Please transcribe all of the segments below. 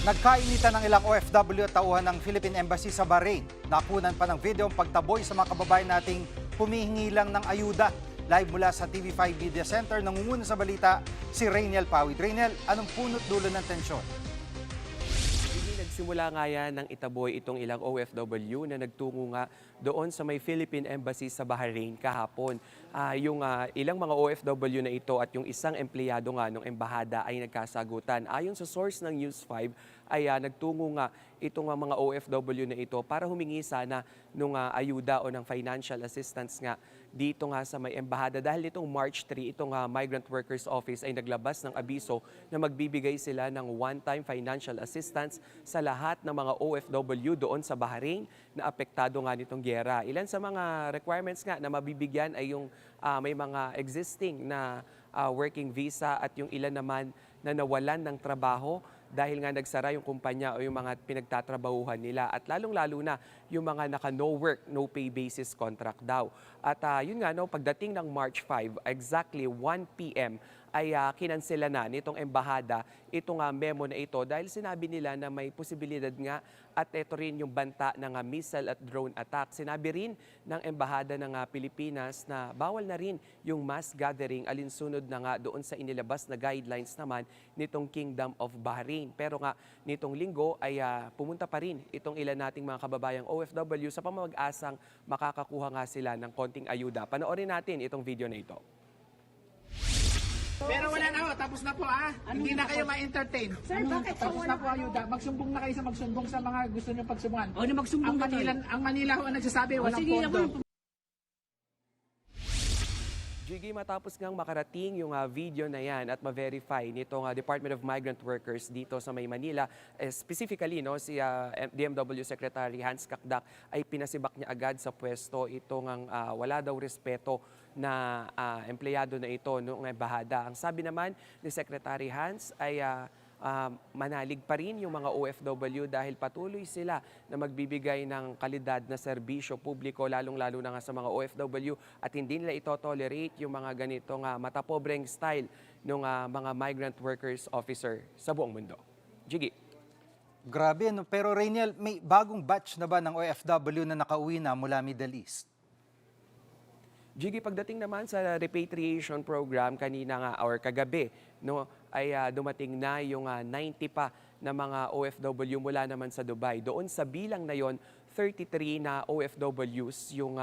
Nagkainitan ng ilang OFW at tauhan ng Philippine Embassy sa Bahrain. Nakunan pa ng video ang pagtaboy sa mga kababayan nating humihingi lang ng ayuda. Live mula sa TV5 Media Center, nangunguna sa balita si Rainiel Pawid. Rainiel, anong punot dulo ng tensyon? Nagsimula nga yan ng itaboy itong ilang OFW na nagtungo nga doon sa may Philippine Embassy sa Bahrain kahapon. Yung ilang mga OFW na ito at yung isang empleyado nga ng embahada ay nagkasagutan. Ayon sa source ng News 5 ay nagtungo nga itong mga OFW na ito para humingi sana ng ayuda o ng financial assistance nga dito nga sa may embahada dahil itong March 3, itong Migrant Workers Office ay naglabas ng abiso na magbibigay sila ng one-time financial assistance sa lahat ng mga OFW doon sa Bahrain na apektado nga nitong giyera. Ilan sa mga requirements nga na mabibigyan ay yung may mga existing na working visa at yung ilan naman na nawalan ng trabaho dahil nga nagsara yung kumpanya o yung mga pinagtatrabahuhan nila at lalong-lalo na yung mga naka-no work, no pay basis contract daw. At yun nga, no, pagdating ng March 5, exactly 1 p.m., ay kinansela na nitong embahada itong memo na ito dahil sinabi nila na may posibilidad nga at ito rin yung banta ng missile at drone attack. Sinabi rin ng embahada ng Pilipinas na bawal na rin yung mass gathering alinsunod na nga doon sa inilabas na guidelines naman nitong Kingdom of Bahrain. Pero nga nitong linggo ay pumunta pa rin itong ilan nating mga kababayang OFW sa pamag-asang makakakuha nga sila ng konting ayuda. Panoorin natin itong video na ito. Pero wala na ho, tapos na po Hindi na kayo ma-entertain. Sir, bakit Tapos na po ayuda. Magsumbong na kayo sa magsumbong sa mga gusto nyo pagsumbungan. O, na magsumbong ka Ang Manila ho ang nagsasabi, walang sige, pondo. Jiggy, matapos ngang makarating yung video na yan at ma-verify nitong Department of Migrant Workers dito sa May Manila, specifically si DMW Secretary Hans Kakdak ay pinasibak niya agad sa pwesto itong wala daw respeto na empleyado na ito noong embahada. Ang sabi naman ni Secretary Hans ay manalig pa rin yung mga OFW dahil patuloy sila na magbibigay ng kalidad na serbisyo publiko lalong-lalo na nga sa mga OFW at hindi nila ito tolerate yung mga ganitong matapobreng style ng mga migrant workers officer sa buong mundo. Jiggy. Grabe, no? Pero Rainiel, may bagong batch na ba ng OFW na nakauwi na mula Middle East? Jiggy, pagdating naman sa repatriation program kanina nga or kagabi, no, ay dumating na yung 90 pa na mga OFW mula naman sa Dubai. Doon sa bilang na yon, 33 na OFWs yung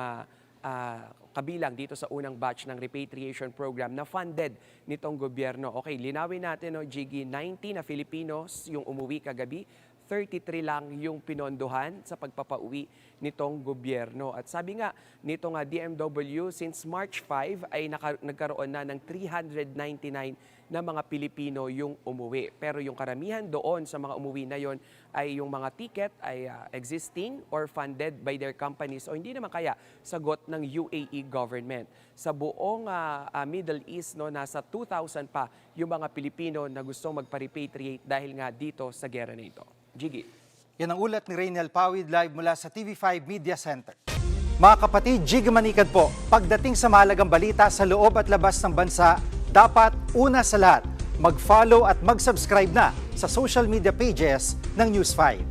kabilang dito sa unang batch ng repatriation program na funded nitong gobyerno. Okay, linawin natin, no, Jiggy, 90 na Filipinos yung umuwi kagabi, 33 lang yung pinondohan sa pagpapauwi nitong gobyerno. At sabi nga nitong DMW, since March 5 ay nagkaroon na ng 399 na mga Pilipino yung umuwi. Pero yung karamihan doon sa mga umuwi na yon ay yung mga ticket ay existing or funded by their companies o hindi naman kaya sagot ng UAE government. Sa buong Middle East, no, nasa 2,000 pa yung mga Pilipino na gustong magpa-repatriate dahil nga dito sa gera na ito. Jiggy. Yan ang ulat ni Rainiel Pawid live mula sa TV5 Media Center. Mga kapatid, Jiggy Manikad po, pagdating sa mahalagang balita sa loob at labas ng bansa, dapat una sa lahat, mag-follow at mag-subscribe na sa social media pages ng News 5.